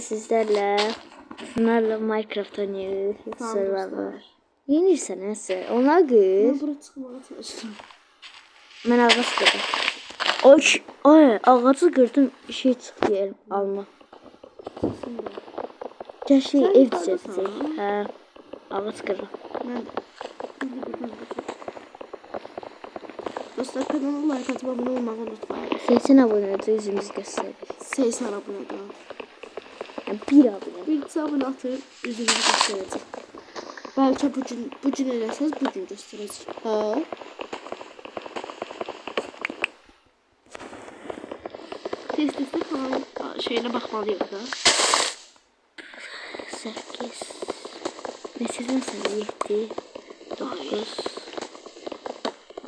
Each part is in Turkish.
Sizlerle bunlarla Minecraft oynuyoruz. Survivor. Yenirsen neyse. Ona gül. Ben buraya çıkmaya çalıştım. Ben ağaç gördüm. Ay ağacı gördüm. Şey çıktı yerim alma. Keşke ev düzeltsek. Ha. Ağaç gördüm. Ben de. Dostlar kanalıma like atıp abone olmayı unutmayın. 80 abone yüzümüz gösterir. 80 abone da. Yani bir abone. Bir abone atın yüzümüzü göstereceğim. Belki bugün eləsəz bugün göstereceğim. Ha. Tez-tezdə kanalın şeyine bakmalıyım da. 8 Neseden sen 7 9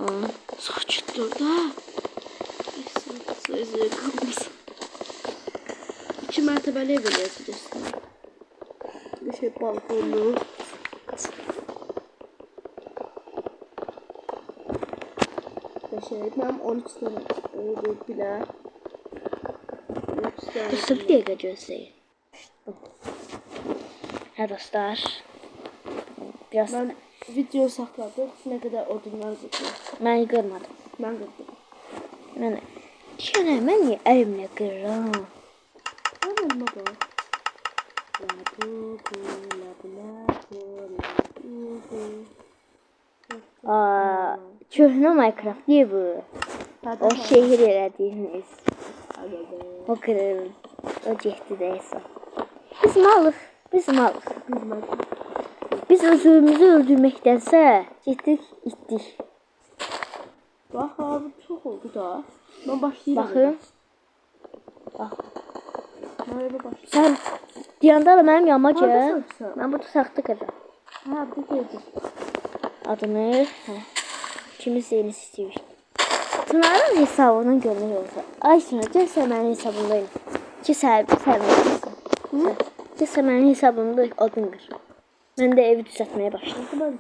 10 Sakit dur da. Sözü kalmasın. 2 mərtəbəli ev eləyəcəksən. Bir şey balkonlu. Benim 13 tane bile. Dostlar bir dakika göstereyim. Ha dostlar. Biraz Ben video sakladım. Ne kadar odunlar gitti. ben görmedim. Ben gördüm. Yani şöyle ben niye elimle kırıyorum? Ben olma da. Aa, köhnə Minecraft diye bu. O şehir elədiyiniz. O kırılır. O getdi deyəsən. Biz malıq. Biz malıq. Biz özümüzü öldürməkdənsə getdik, itdik. Bax abi çok oldu da. Ben başlayayım. Baxın. Bax. Merhaba başlayayım. Sən deyəndə də mənim yanıma gəl. Haradasan sən? Mən burada saxta qırdım. Ha bir de geldim. Adını kimiz yeni istiyor. Pınar'ın hesabının görmək olsa. Ay Sınar, gəl sən mənim hesabımdayım. Ki səhvim. Gəl sən mənim hesabımda adın qır. Mən də evi düzəltməyə başladım.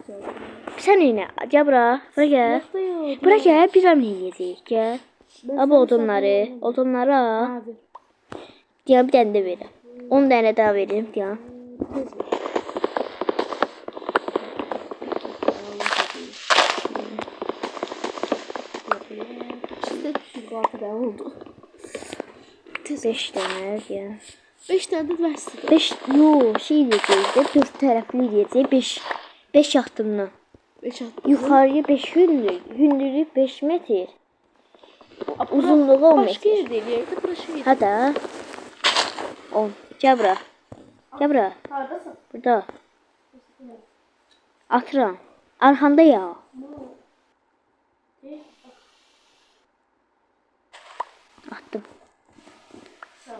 Sən neynə? Gəl bura. Bura gəl. Bura gəl, bir an eləyəcəyik. Gəl. Abi odunları al. Deyən bir dənə də verim. 10 dənə daha verim, deyən. Oldu. 5 dənə, deyən. 5 tane de versin. 5 şey diyeceğiz de 4 taraflı diyeceğiz 5 yahtımdan. 5 at. Yukarıya 5 hündürlük 5 metre. Uzunluğu 10 Başka metre. yerde yerde burası yerde. Hadi 10. Gel bura. Gel bura. Haradasın? Burada. Atıram. Arkanda ya. Attım.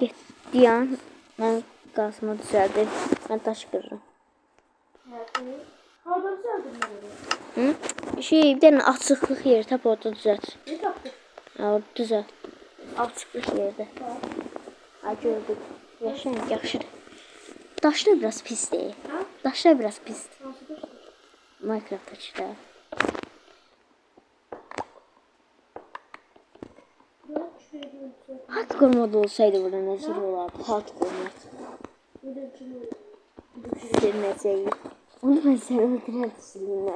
Git diyan. Ben gazımı düzeldim. Ben taş kırırım. Hı? Bir tane açıklık yeri tap orada düzelt. Ne tapdın? Orada düzelt. Açıklık yerde. Ay gördük. Yaşayın, yaxşıdır. Daşlar biraz pis değil. Daşlar biraz pis. Minecraft'ta da. Hardcore mod olsaydı burada nezir olardı. Hardcore mod. Silmeseydi. Onu ben seni öldüren silinler.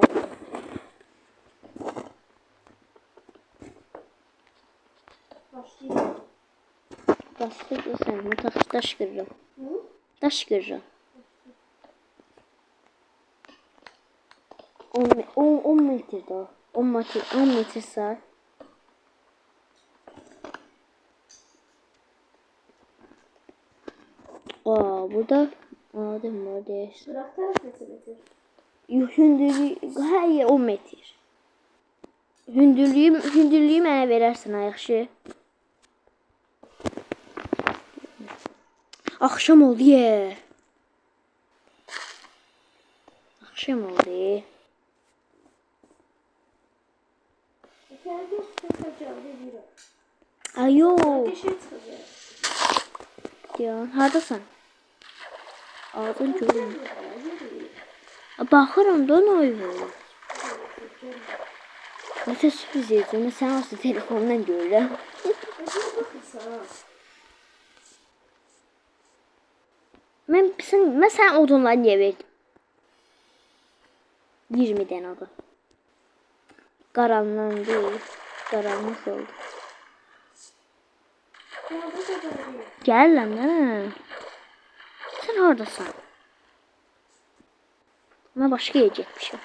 Başlayayım da sen. Taş kırırım. Taş kırırım. 10 metre daha. 10 metre sağ. Burada değil mi? Orada. Bırak taraf metre. Hündürlüğü her yer 10 metre. Hündürlüğü mənə verərsən yaxşı. Akşam oldu ye. Akşam oldu. Ayo. Ya hardasan? Ağzın görünür. Baxıram da nə olur. Nəsə sürpriz edəcəm. Sən olsa telefondan görürəm. Mən sən odunları niyə verdim? 20 dənə odun. Qaranlıq deyil. Qaranlıq oldu. Gəlirəm mən. Sən haradasan? Mən başqa yerə getmişəm.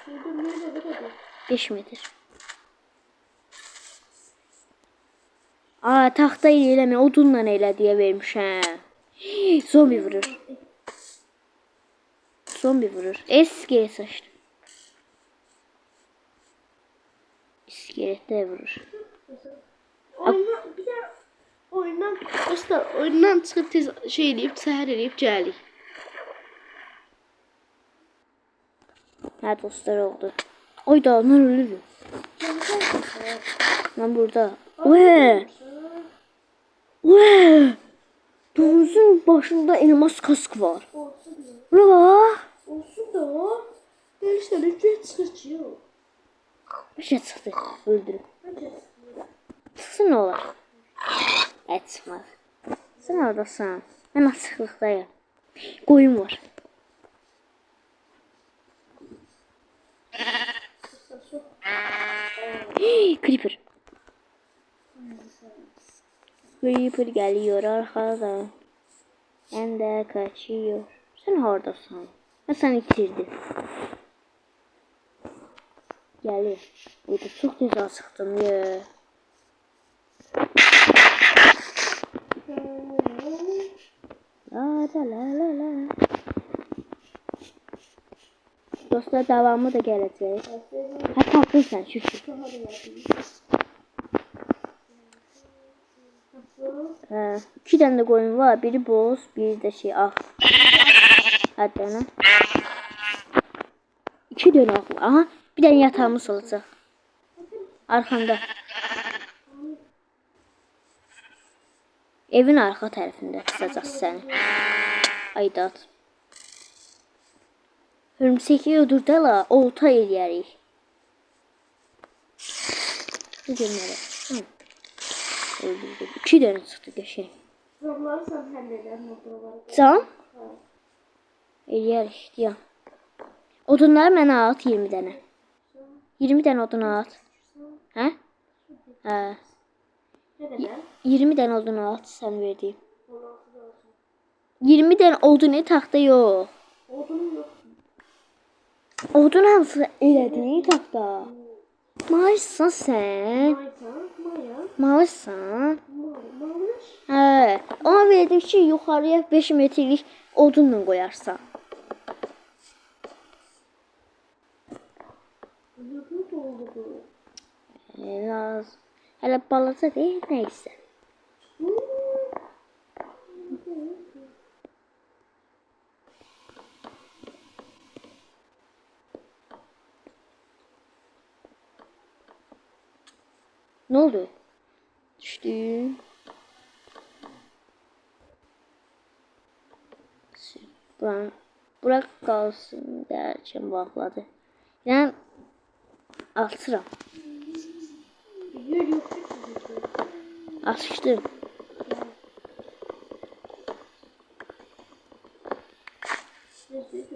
5 metr. Aa, taxta ilə eləmə, odunla elə deyə vermişəm. Zombi vurur. Zombi vurur. İskelet saçdı. İskelet de vurur. Oyundan çıxıb tez şey eləyib, səhər eləyib gəlik. Hə, dostlar oldu. Oy da, onlar ölür. Ben burada. Uee! Uee! Domuzun başında elmas kask var. Ne var? Olsun da o. Görüşlər ücret çıxıyor. Bir şey çıxdı. Öldürüm. Çıxsın ne olar? Etmez. Sen oradasın. Ben açıqlıqdayım. Qoyun var. Creeper. Creeper geliyor arkadan. Hem de kaçıyor. Sen oradasın. Ben seni itirdim. Geliyor. Burada çok güzel çıktım ya. La la la la. Dostlar devamı da gelecek. Ha tapırsan şükür. İki tane de koyun var. Biri boz, biri de şey ah. Hadi ana. İki tane ah var. Aha, bir tane yatağımız olacak. Arkanda. Evin arka tarafında kısacası seni. Aydat. Hörümseki öldürdü la, olta eləyərik. Bu günlərə. Öldürdü. 2 dənə çıxdı qəşəng. Robları sən həll edər motorları. Can? Eləyərik, deyəm. Odunları mənə at 20 dənə. 20 dənə odun at. Hə? Hə. Nə qədər? 20 dənə odun at, sən verdiyim. 20 dənə odun taxta yox. Odunum yox. Odun hansı elədi taxta? Malıysan sən. Malıysan. Hə. Ona verdim ki, yuxarıya 5 metrlik odunla qoyarsan. Lazım. Hələ balaca deyil, neysə. Ne oldu? Düştüm. Bırak kalsın derken bağladı. Yani atıram. Açtım.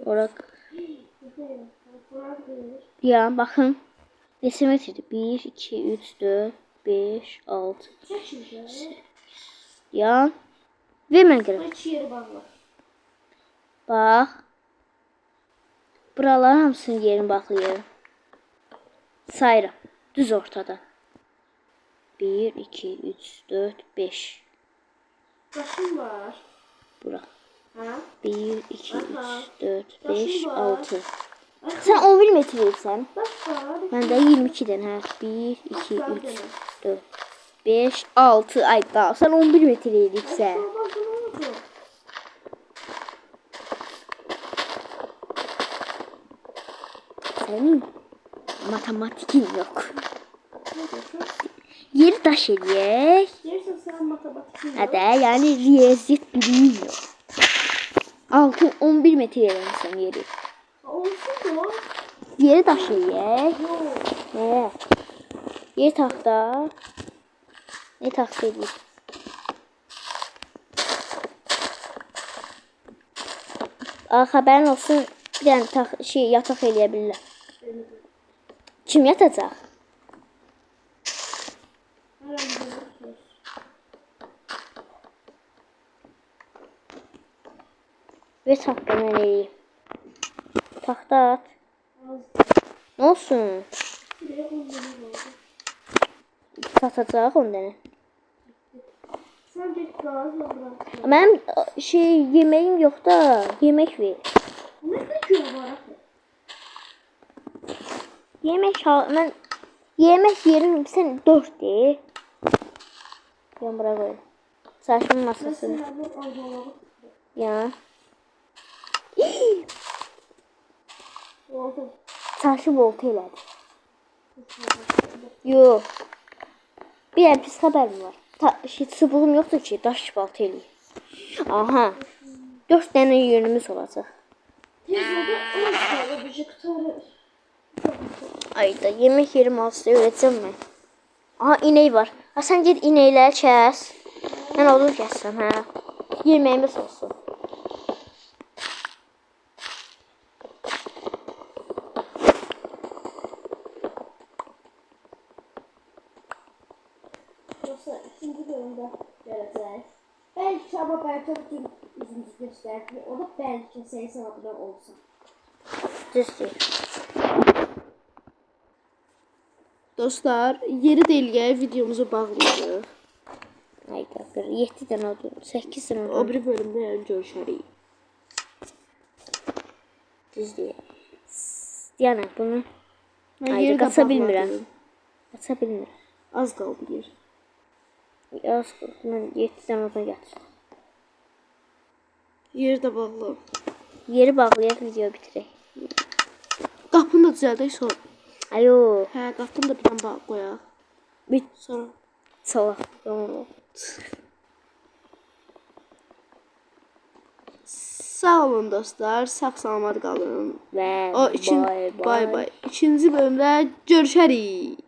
Bırak. Ya bakın. Desimetredi. 1, 2, 3, 4, 5, 6. Ya. Ver mən qırım. Bax. Buraların hamısının yerini baxlayıram. Sayıram. Düz ortada. 1, 2, 3, 4, 5. Başım var. Bura. Ha? 1, 2, 3, 4, 5, var. 6. Sen 11 metre verirsen. Başka. Ben de 22 tane. 1, 2, 3, 4, 5, 6. Ay daha. Sen 11 metre verirsen. Senin matematikin yok. Yeri taş eləyək. Yersen sen matematikin yok. Hadi yani riyaziyet bilgin yok. 6, 11 metre eləmişsən yeri. Olsun mu? Yeri taş eləyək. Yok. He. Yer taxta. Ne taxta eləyik? Xəbərin olsun, bir dənə yataq eləyə bilirlər. Kim yatacaq? Ve taxta mən eləyim. Taxta at. Nə olsun? Satacaq 10 dənə. Sen git lazım bırak. Mənim yeməyim yox da, yemək ver. Ne diyor var? Mən yemək yerim sən 4 de. Yan bura qoy. Saçımın masasını. Ya. Oldu. Saçı volta elədi. Yox. Bir dənə pis xəbərim var. Çubuğum yoxdur ki, daş balta eləyir. Aha. 4 dənə yönümüz olacaq. Ayda yemək yerim olsa öyrətəcəm mən. Aha inək var. Ha sən get inəkləri kəs. Mən odun kəssəm hə. Yeməyimiz olsun. Yoksa ikinci bölümde göreceğiz. Belki ama belki bütün yüzümüzü gösterdi. O da belki sayısal adına olsa. Düzdür. Dostlar, yeri delgəyə videomuzu bağlayırıq. Ayda 7 dənə odun, 8 dənə O odun. bir bölümdə yəni görüşərik. Düzdür. Yəni bunu Mən Ayda yeri də qaça bilmirəm. bağladım. Qaça bilmirəm. Az qaldı yer. Az mən 7 dənə odun gətirdim. Yeri də bağlı. Yeri bağlayaq, video bitirək. Qapını da düzəldək sonra. Ayo, Hə, qapını da bir dənə bağ qoyaq. bir Sonra. salaq. Sağ olun dostlar, sağ-salamat qalın. Və O için bay bay. bay bay. İkinci bölümdə görüşərik.